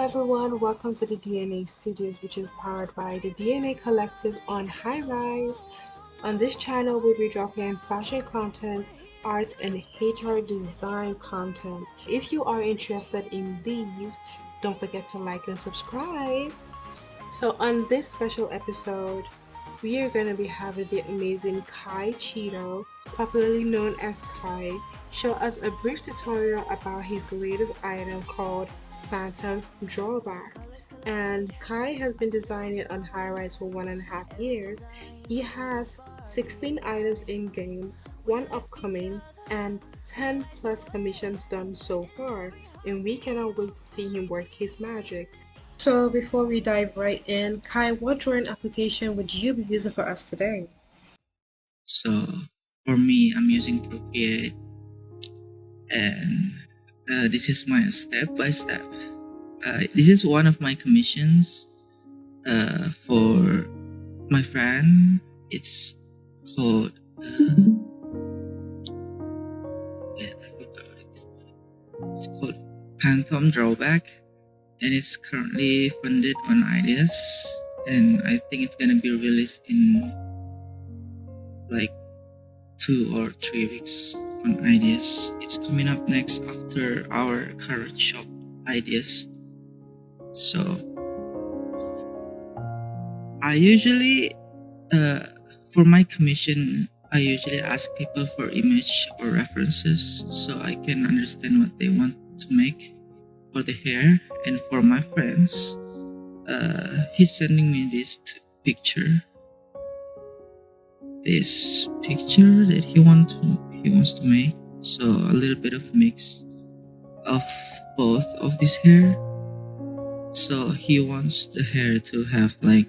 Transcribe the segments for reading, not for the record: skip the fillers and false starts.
everyone, welcome to the DNA Studios, which is powered by the DNA Collective on Highrise. On this channel, we'll be dropping fashion content, art, and HR design content. If you are interested in these, don't forget to like and subscribe. So, on this special episode, we are going to be having the amazing Kaicheeto, popularly known as Kai, show us a brief tutorial about his latest item called Phantom Drawback. And Kai has been designing on Highrise for 1.5 years. He has 16 items in game, one upcoming, and 10 plus commissions done so far, and we cannot wait to see him work his magic. So before we dive right in, Kai, what drawing application would you be using for us today? So for me, I'm using Procreate, and this is my step by step. This is one of my commissions for my friend. It's called it's called Phantom Drawback, and it's currently funded on Ideas, and I think it's gonna be released in like 2 or 3 weeks on Ideas. It's coming up next after our current shop Ideas. So I usually for my commission, I usually ask people for image or references so I can understand what they want to make for the hair. And for my friends, he's sending me this picture that he wants to make. So a little bit of mix of both of this hair. So he wants the hair to have like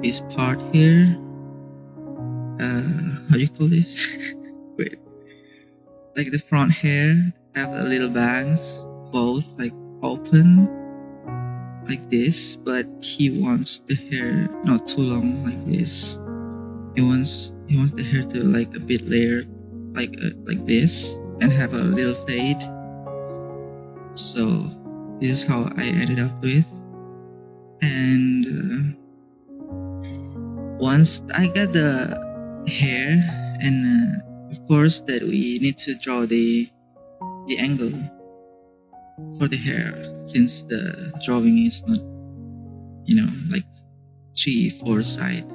this part here. How do you call this? Wait, like the front hair have a little bangs, both like open like this, but he wants the hair not too long like this. He wants the hair to like a bit layered like this and have a little fade. So this is how I ended up with. And once I got the hair, and of course that we need to draw the angle for the hair, since the drawing is not like 3-4 side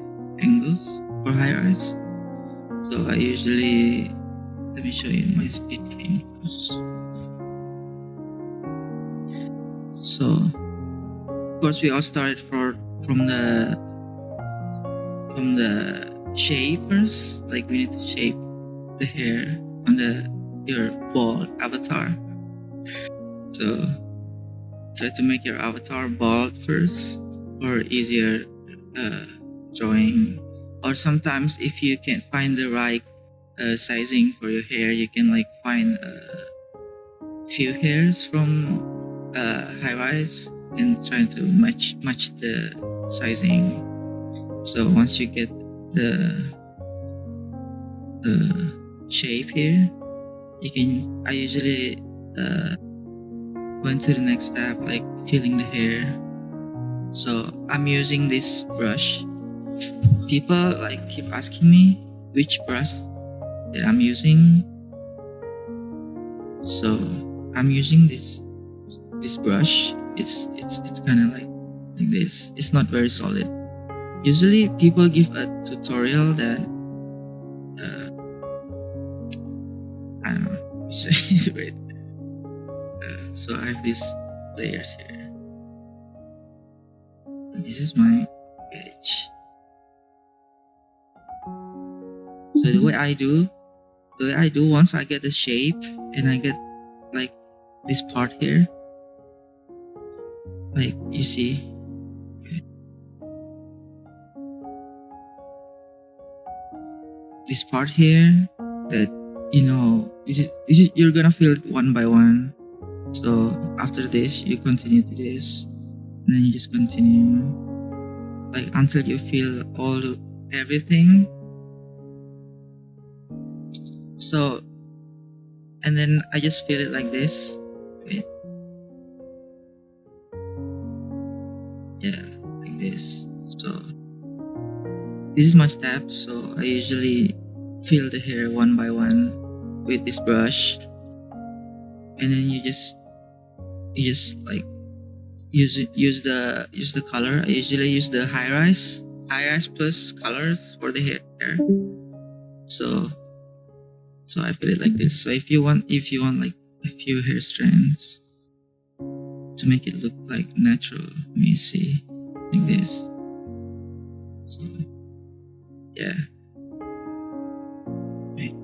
angles for Highrise. So I usually, let me show you my speed paint first. So of course we all started from the shape first. Like we need to shape the hair on your bald avatar. So try to make your avatar bald first for easier drawing. Or sometimes if you can't find the right sizing for your hair, you can like find a few hairs from Highrise and try to match the sizing. So once you get the shape here, I usually went to the next step, like filling the hair. So I'm using this brush. People like keep asking me which brush that I'm using. So I'm using this brush. It's kind of like this. It's not very solid. Usually people give a tutorial that I don't know, say it. Wait. So I have these layers here. And this is my edge. So the way I do once I get the shape and I get like this part here, like you see, this part here, that this is you're gonna fill it one by one. So after this you continue to this, and then you just continue like until you fill everything. So, and then I just feel it like this. Wait, yeah, like this. So this is my step. So I usually feel the hair one by one with this brush, and then you just like use the color. I usually use the high rise plus colors for the hair. So so I put it like this. So if you want like a few hair strands to make it look like natural, let me see, like this. So yeah. Right.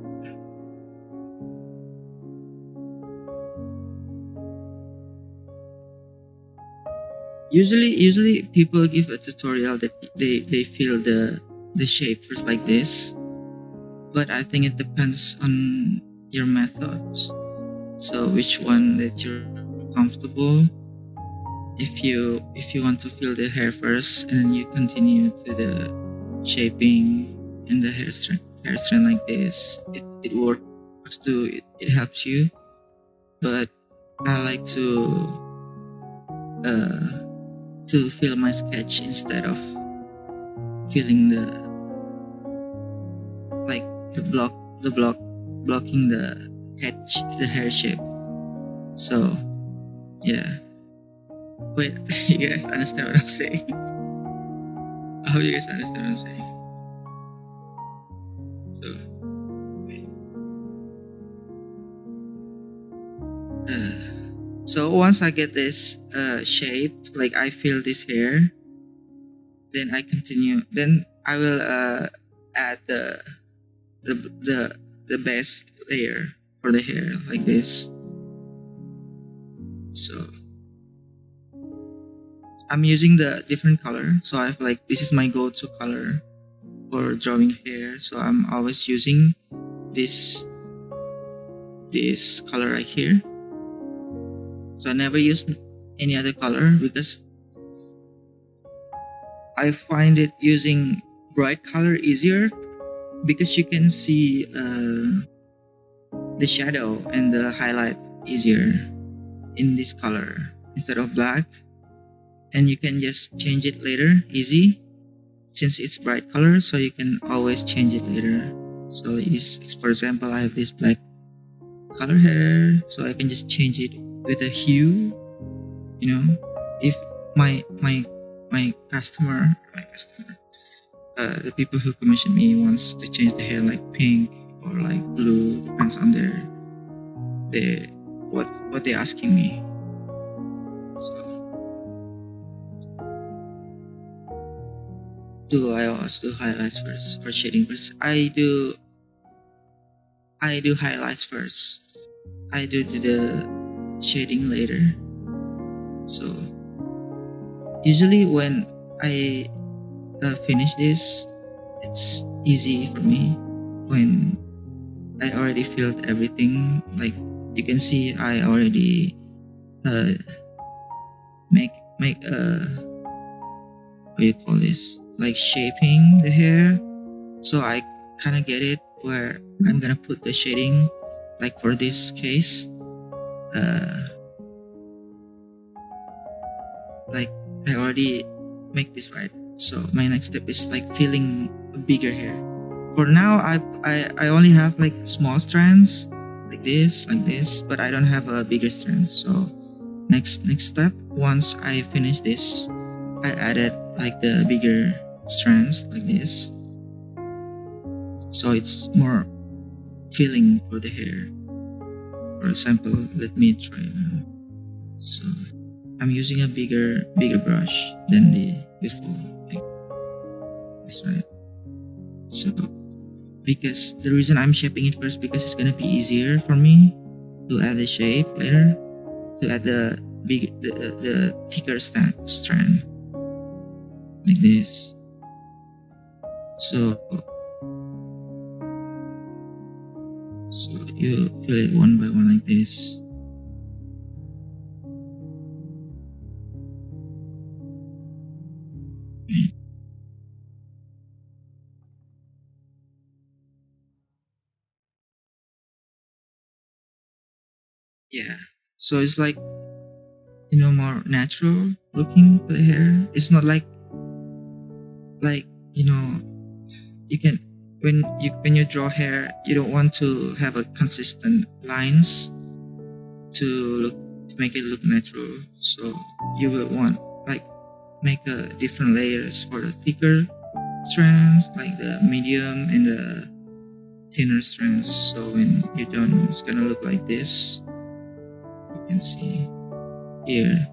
Usually people give a tutorial that they feel the shape first like this, but I think it depends on your methods. So which one that you're comfortable. If you want to feel the hair first and then you continue to the shaping and the hair strand like this, it works too. It helps you, but I like uh to feel my sketch instead of feeling like the block blocking the hair shape. So yeah. Wait, you guys understand what I'm saying? I hope you guys understand what I'm saying. So wait. So once I get this shape, like I feel this hair, then I continue. Then I will add the the the base layer for the hair like this. So I'm using the different color. So I have like this is my go-to color for drawing hair. So I'm always using this this color right here. So I never use any other color because I find it using bright color easier because you can see the shadow and the highlight easier in this color instead of black, and you can just change it later easy since it's bright color, so you can always change it later. So for example, I have this black color hair, so I can just change it with a hue. You know, if my customer, the people who commission me wants to change the hair like pink or like blue, depends on their what they're asking me. So do I always do highlights first or shading first? I do highlights first. I do the shading later. So usually when I finish this, it's easy for me when I already filled everything. Like you can see, I already uh, make what do you call this? Like shaping the hair. So I kind of get it where I'm gonna put the shading. Like for this case, uh, like I already make this right. So my next step is like filling a bigger hair. For now, I only have like small strands like this, but I don't have a bigger strands. So next step, once I finish this, I added like the bigger strands like this, so it's more filling for the hair. For example, let me try now. So I'm using a bigger brush than the before, like this, right? So because the reason I'm shaping it first because it's gonna be easier for me to add the shape later, to add the thicker strand like this. So so you fill it one by one like this. yeah. So it's like, more natural looking for the hair. It's not like you know you can when you draw hair, you don't want to have a consistent lines to look to make it look natural. So you will want like make a different layers for the thicker strands, like the medium and the thinner strands. So when you're done, it's gonna look like this. You can see here,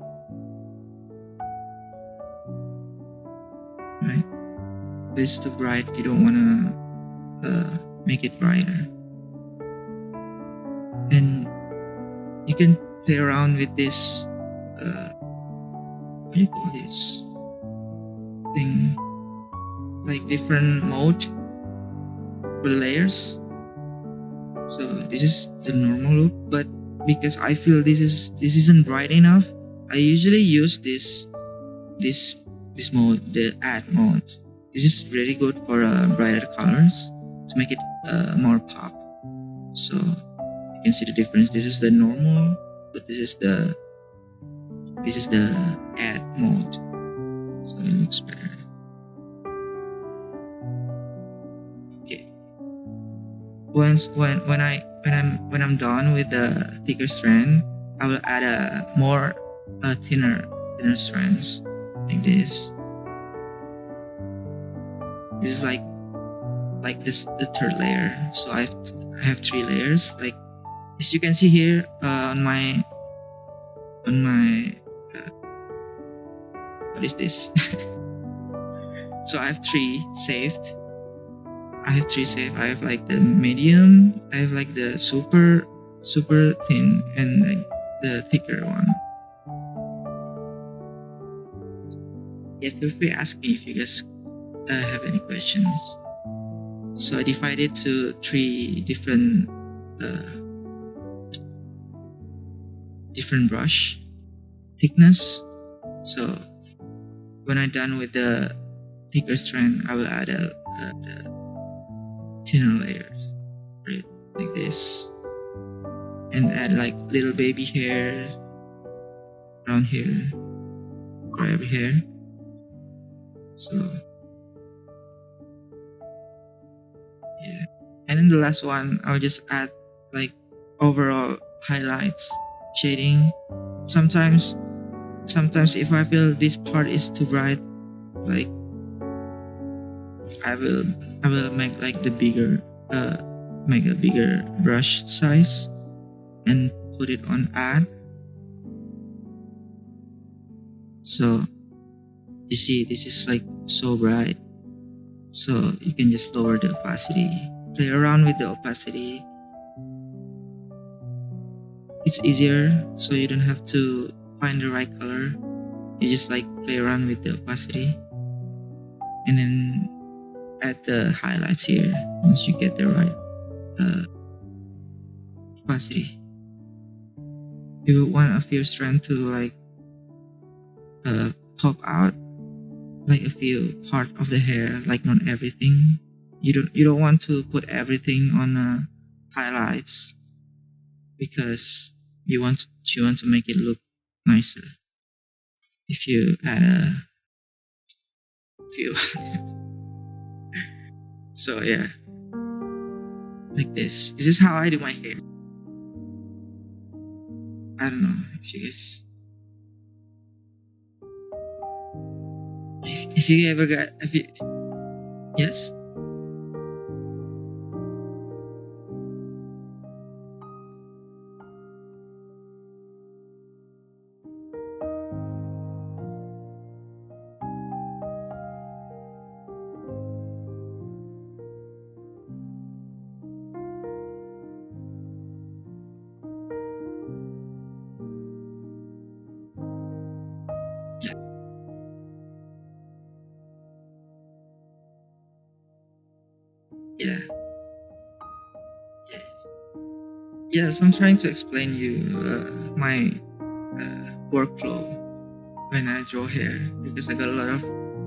right? If it's too bright, you don't wanna make it brighter. And you can play around with this. What do you call this thing? Like different mode for the layers. So this is the normal look, but because I feel this isn't bright enough, I usually use this this mode, the add mode. This is really good for brighter colors to make it more pop. So you can see the difference. This is the normal, but this is the add mode. So it looks better. Okay. When I'm done with the thicker strand, I will add a more thinner strands like this. This is like this the third layer. So I have 3 layers. Like as you can see here on my what is this? So I have 3 saved. I have like the medium. I have like the super thin and like the thicker one. Yeah, feel free to ask me if you guys have any questions. So I divided to 3 different brush thickness. So when I'm done with the thicker strand, I will add the thinner layers, right, like this, and add like little baby hair around here for every hair. So yeah, and then the last one, I'll just add like overall highlights, shading. Sometimes if I feel this part is too bright, like I will make like make a bigger brush size and put it on add. So you see this is like so bright, so you can just lower the opacity, play around with the opacity. It's easier, so you don't have to find the right color. You just like play around with the opacity and then add the highlights here once you get the right opacity. You want a few strands to like pop out, like a few part of the hair, like not everything. You don't want to put everything on highlights because you want to make it look nicer. If you add a few, so yeah, like this. This is how I do my hair. I don't know if you guys, if you ever got, if you, yes, yeah, yeah, yeah. Yes, I'm trying to explain you my workflow when I draw hair because I got a lot of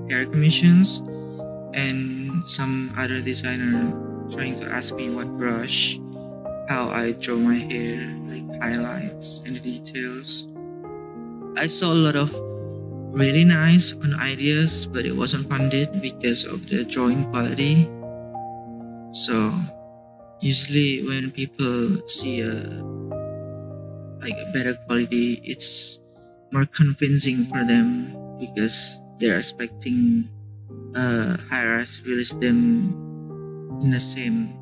hair commissions and some other designer trying to ask me what brush how I draw my hair, like highlights and the details. I saw a lot of really nice on ideas, but it wasn't funded because of the drawing quality. So usually when people see a better quality, it's more convincing for them because they're expecting Highrise release them in the same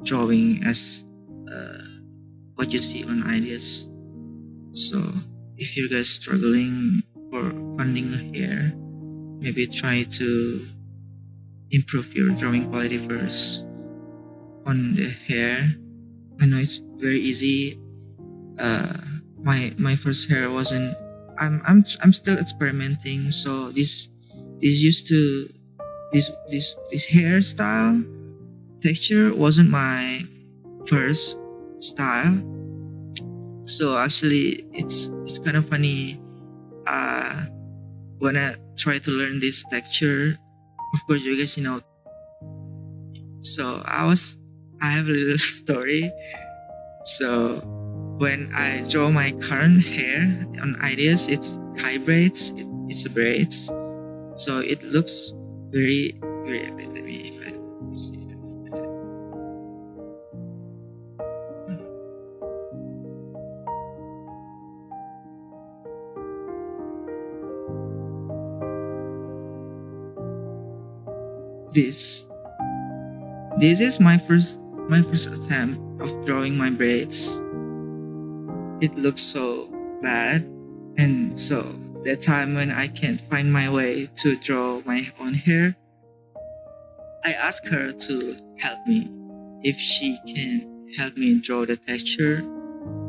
drawing as uh, what you see on ideas. So if you guys struggling for funding a hair, maybe try to improve your drawing quality first on the hair. I know it's very easy. Uh, my first hair wasn't. I'm still experimenting. So this used to this hairstyle texture wasn't my first style. So actually, it's kind of funny. Uh, when I try to learn this texture, of course, you guys know. So I have a little story. So when I draw my current hair on ideas, it's Kai braids. It's braids. So it looks very. Let me if I see this. This is my first attempt of drawing my braids. It looks so bad, and so that time when I can't find my way to draw my own hair, I asked her to help me if she can help me draw the texture,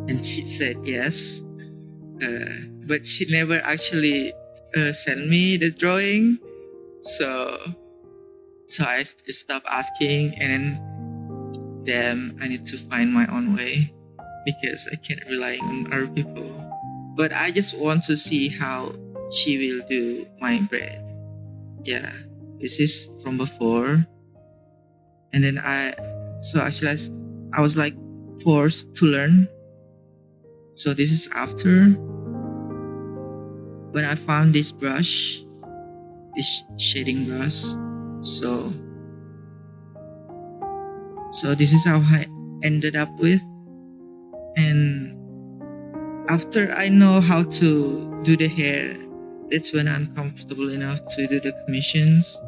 and she said yes. But she never actually sent me the drawing, so I stopped asking, and then damn, I need to find my own way because I can't rely on other people. But I just want to see how she will do my bread. Yeah, this is from before, and then so actually I was like forced to learn. So this is after when I found this brush, this shading brush. So this is how I ended up with, and after I know how to do the hair, that's when I'm comfortable enough to do the commissions,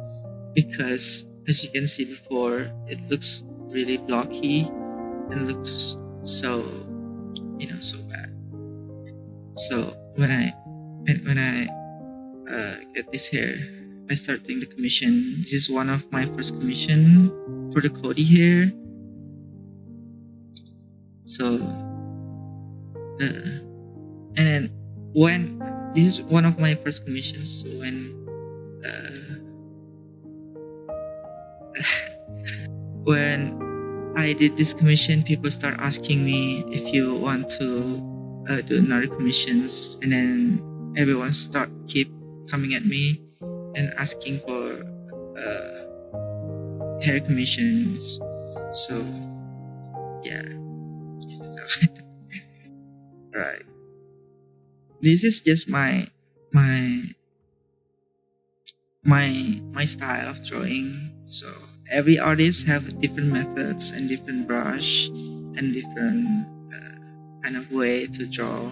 because as you can see before, it looks really blocky and looks so so bad. So when I get this hair, I start doing the commission. This is one of my first commission for the Cody hair. So and then when this is one of my first commissions, so when I did this commission, people start asking me if you want to do another commissions, and then everyone start keep coming at me and asking for hair commissions. So yeah, this is right. This is just my my style of drawing. So every artist have different methods and different brush and different kind of way to draw,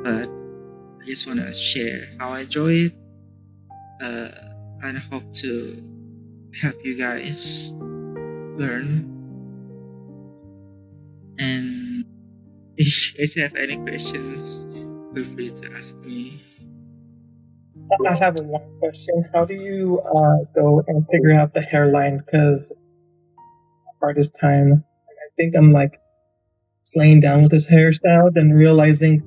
but I just want to share how I draw it, uh, and hope to help you guys learn. And if you guys have any questions, feel free to ask me. I have one question. How do you go and figure out the hairline? Because hardest time, I think I'm like slaying down with this hairstyle, then realizing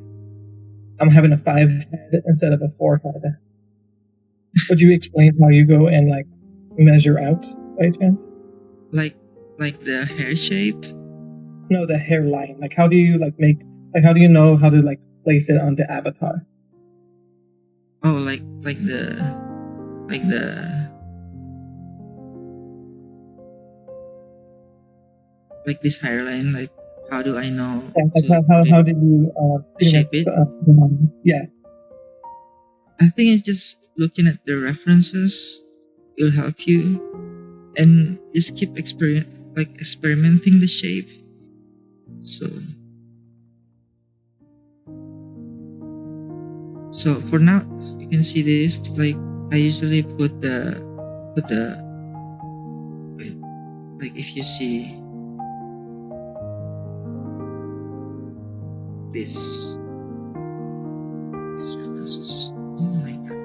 I'm having a 5 head instead of a 4 head. Would you explain how you go and like measure out by chance? Like the hair shape? No, the hairline. Like how do you like make how do you know how to like place it on the avatar? Oh, like the like this hairline, like how do I know Like to how did you shape it? yeah. I think it's just looking at the references will help you, and just keep experimenting the shape. So for now, you can see this. Like I usually put the wait, like if you see this references. Oh my god,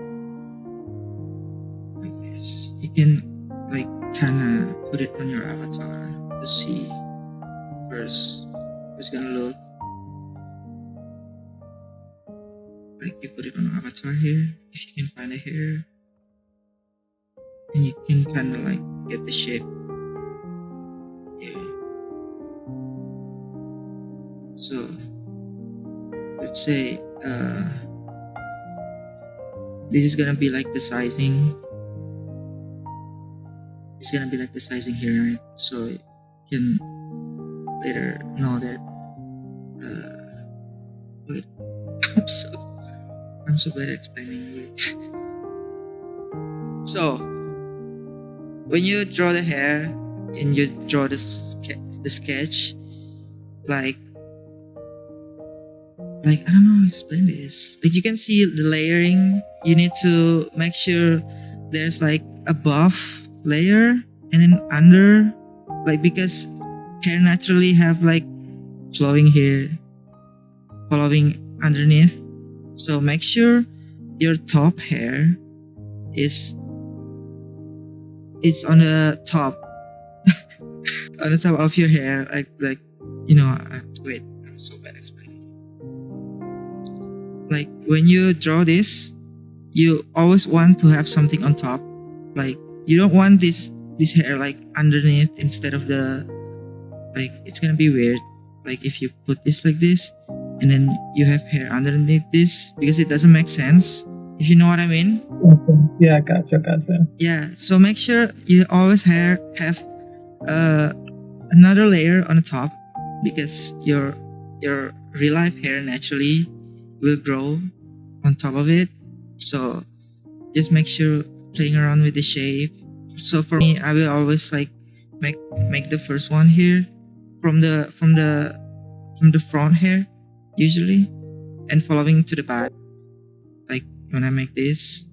like this. You can like kinda put it on your avatar to see first how it's gonna look. Like you put it on avatar here, if you can find it here, and you can kinda like get the shape here. So let's say this is gonna be like the sizing. It's gonna be like the sizing here, right? So you can later know that. Wait, I'm so bad at explaining it. So when you draw the hair and you draw the sketch, like I don't know how to explain this. Like you can see the layering. You need to make sure there's like a buff layer and then under, like because hair naturally have like flowing hair following underneath. So make sure your top hair is on the top on the top of your hair, like you know. Wait, I'm so bad explaining. Like when you draw this, you always want to have something on top. Like you don't want this hair like underneath instead of the, like it's gonna be weird. Like if you put this like this and then you have hair underneath this, because it doesn't make sense, if you know what I mean. Okay. Yeah, gotcha. Yeah, so make sure you always have another layer on the top, because your real life hair naturally will grow on top of it. So just make sure playing around with the shape. So for me, I will always like make the first one here from the front hair usually, and following to the back, like when I make this.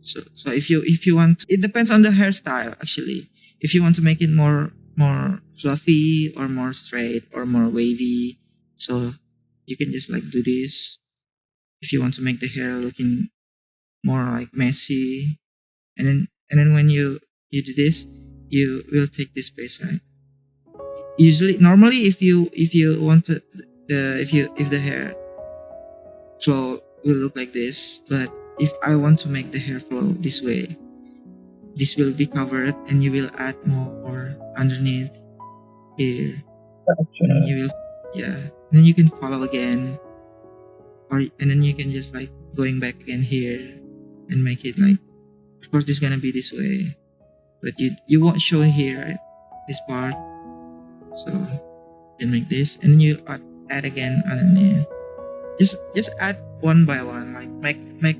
So if you want to, it depends on the hairstyle actually. If you want to make it more fluffy or more straight or more wavy, so you can just like do this. If you want to make the hair looking more like messy, and then when you do this, you will take this space, right? Usually, normally, if you want to, if the hair flow will look like this, but if I want to make the hair flow this way, this will be covered, and you will add more underneath here. Gotcha. And you will, yeah. Then you can follow again, and then you can just like going back again here and make it like. Of course, it's gonna be this way, but you won't show it here, right? This part. So you make this, and then you add again underneath. Just add one by one, like make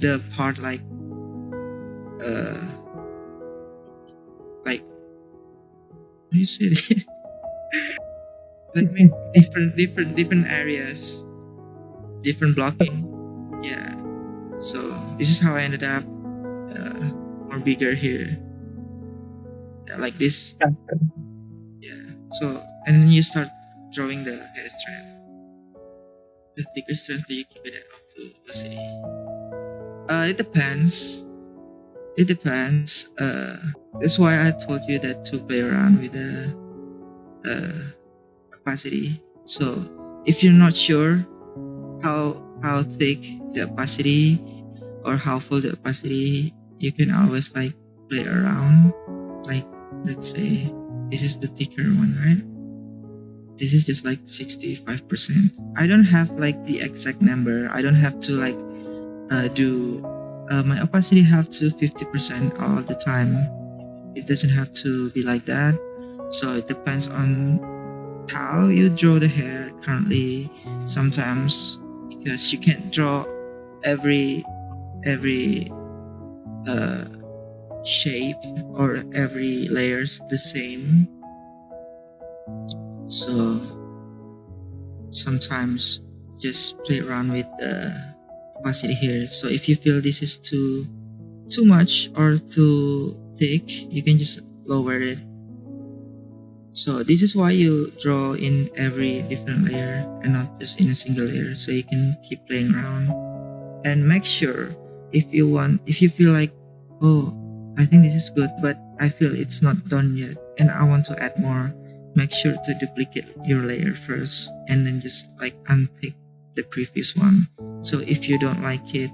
the part like how do you say it? Like make different areas, different blocking. Yeah. So this is how I ended up more bigger here. Yeah, like this. Gotcha. Yeah. So and then you start drawing the hair strand. The thicker strands, do you keep it at full opacity? It depends. It depends. That's why I told you that to play around with the opacity. So if you're not sure how thick the opacity or how full the opacity, you can always like play around. Like let's say this is the thicker one, right? This is just like 65%. I don't have like the exact number. I don't have to like do my opacity have to 50% all the time. It doesn't have to be like that. So it depends on how you draw the hair currently. Sometimes because you can't draw every uh, shape or every layers the same. So sometimes just play around with the opacity here. So if you feel this is too much or too thick, you can just lower it. So this is why you draw in every different layer and not just in a single layer, so you can keep playing around. And make sure, if you feel like, oh, I think this is good but I feel it's not done yet and I want to add more, make sure to duplicate your layer first and then just like untick the previous one. So if you don't like it,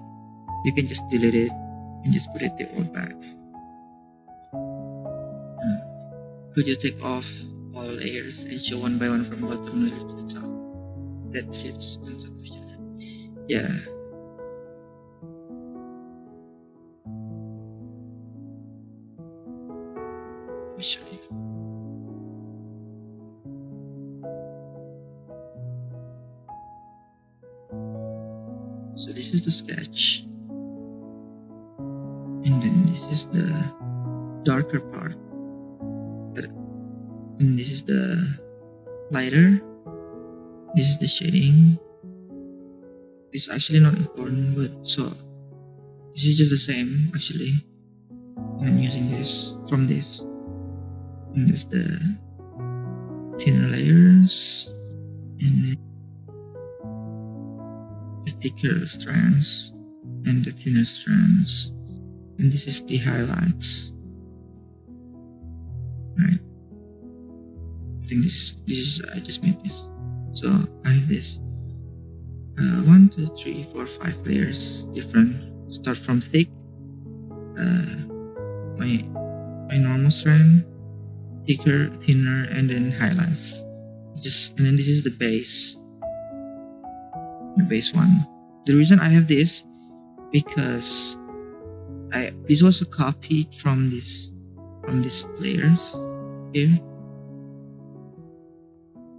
you can just delete it and just put it all back. Could you take off all layers and show one by one from bottom layer to the top? That's it. Answer question. Yeah. Let me show you. So this is the sketch, and then this is the darker part, and this is the lighter. This is the shading. It's actually not important, but so this is just the same actually. I'm using this from this, and this is the thinner layers, and then the thicker strands and the thinner strands, and this is the highlights, right? I think this is I just made this. So I have this 1, 2, 3, 4, 5 layers different. Start from thick, my normal strand, thicker, thinner, and then highlights. And then this is the base one. The reason I have this because this was a copy from these layers here,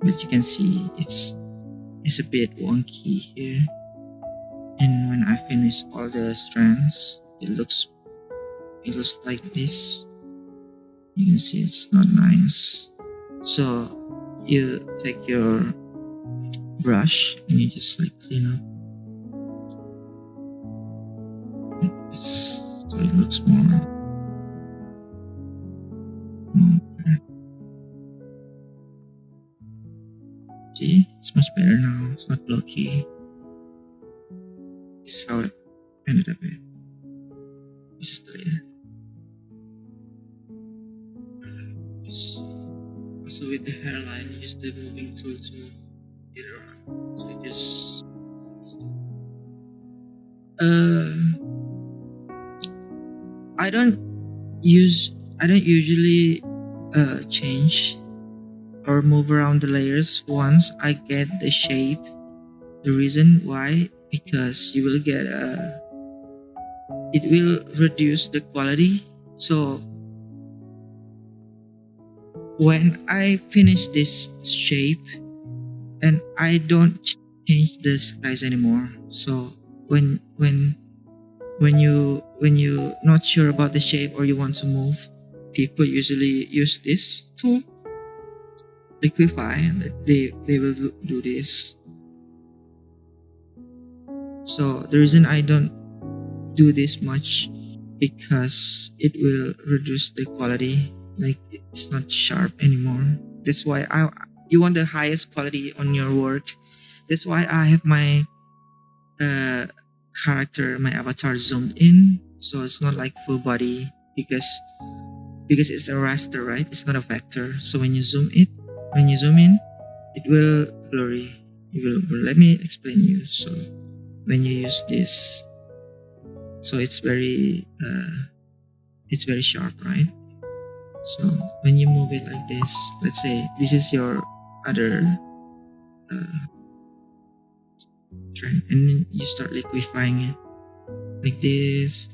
but you can see it's a bit wonky here, and when I finish all the strands, it looks like this. You can see it's not nice. So you take your brush and you just like clean up so it looks more. See, it's much better now. It's not blocky. This is how it ended up with. This is the layer. So with the hairline, you use the moving tool to get it around. So just I don't usually change or move around the layers once I get the shape. The reason why, because you will get it will reduce the quality. So when I finish this shape and I don't change the size anymore. So when you're not sure about the shape or you want to move, people usually use this tool, liquify, and they will do this. So the reason I don't do this much because it will reduce the quality, like it's not sharp anymore. That's why you want the highest quality on your work. That's why I have my character, my avatar zoomed in, so it's not like full body because it's a raster, right? It's not a vector. So when you zoom in, it will blurry. Let me explain you. So when you use this, so it's very sharp, right? So when you move it like this, let's say this is your other trend, and then you start liquefying it like this,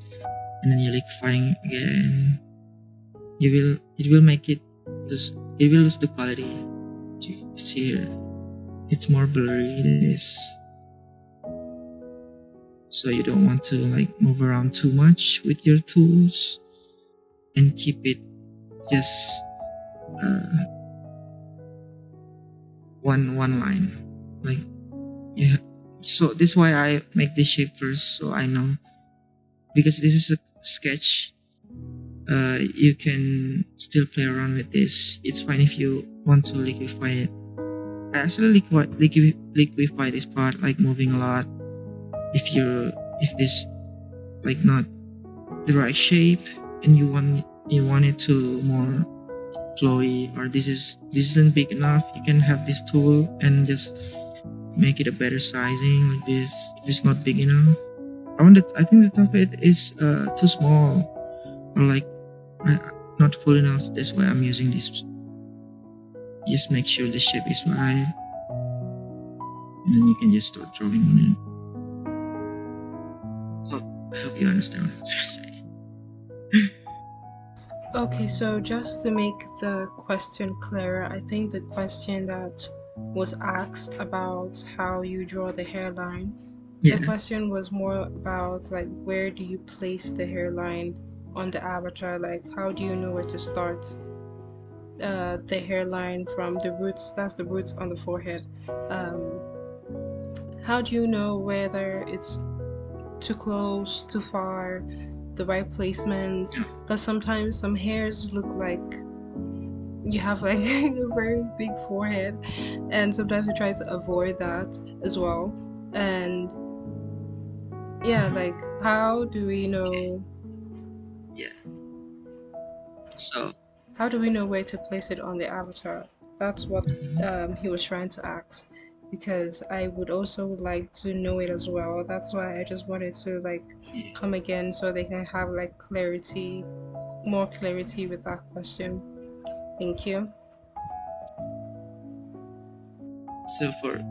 and then you're liquefying again. It will make it lose the quality. You see here, it's more blurry. It is. So you don't want to like move around too much with your tools and keep it just uh, one line. Like yeah. So this is why I make this shape first, so I know, because this is a sketch. You can still play around with this. It's fine if you want to liquefy it. I actually liquefy this part, like moving a lot. If this like not the right shape and you want it to more flowy, or this isn't big enough, you can have this tool and just make it a better sizing like this. If it's not big enough, I think the top of it is too small, or like not full enough. That's why I'm using this. Just make sure the shape is right, and then you can just start drawing on it. I hope you understand what I'm trying to say. Okay, so just to make the question clearer, I think the question that was asked about how you draw the hairline, Yeah. the question was more about like where do you place the hairline on the avatar, like how do you know where to start the hairline from the roots, that's the roots on the forehead. How do you know whether it's too close, too far, the right placements? Because sometimes some hairs look like you have like a very big forehead, and sometimes we try to avoid that as well. And yeah, like how do we know? Yeah. So How do we know where to place it on the avatar? That's what he was trying to ask, because I would also like to know it as well. That's why I just wanted to like come again so they can have like clarity, more clarity with that question. Thank you. So for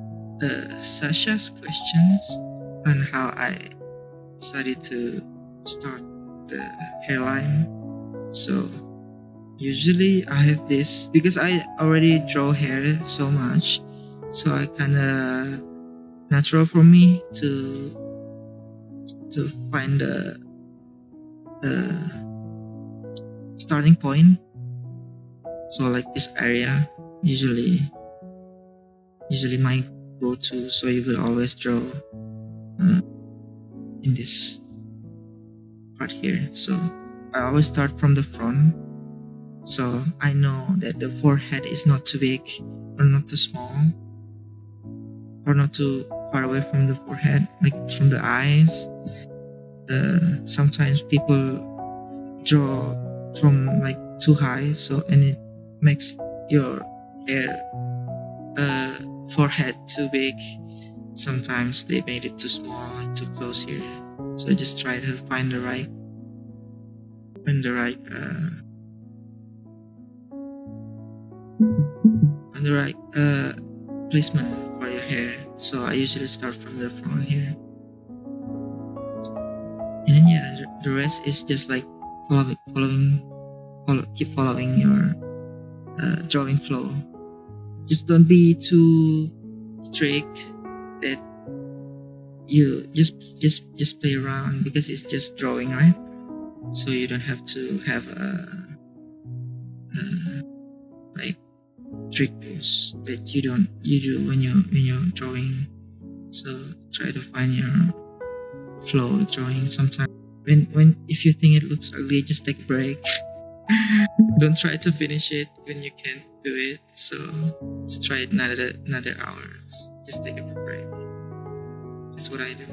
Sasha's questions on how I decided to start the hairline. So usually I have this because I already draw hair so much, so I kind of natural for me to find the starting point. So like this area usually my go-to. So you will always draw in this part here. So I always start from the front. So I know that the forehead is not too big or not too small or not too far away from the forehead, like from the eyes. Sometimes people draw from like too high, so and it makes your hair forehead too big. Sometimes they made it too small, like too close here. So just try to find the right placement for your hair. So I usually start from the front here, and then yeah, the rest is just like keep following your drawing flow. Just don't be too strict that you just play around, because it's just drawing, right? So you don't have to have like trick moves that you do when you're drawing. So try to find your flow with drawing. Sometimes when if you think it looks ugly, just take a break. Don't try to finish it when you can't do it. So just try it another hours. Just take a break. That's what I do.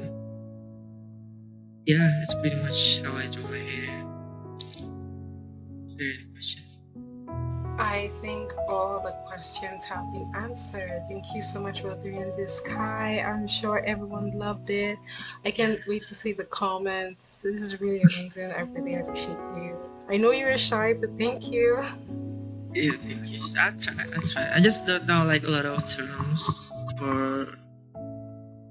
Yeah, that's pretty much how I draw my hair. Is there any question? I think all the questions have been answered. Thank you so much for doing this, Kai. I'm sure everyone loved it. I can't wait to see the comments. This is really amazing. I really appreciate you. I know you're shy, but thank you. Yeah, thank you. I'll try. I just don't know like a lot of terms for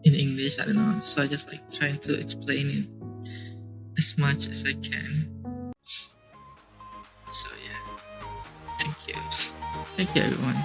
in English. I don't know. So I just like trying to explain it as much as I can. So yeah. Thank you. Thank you everyone.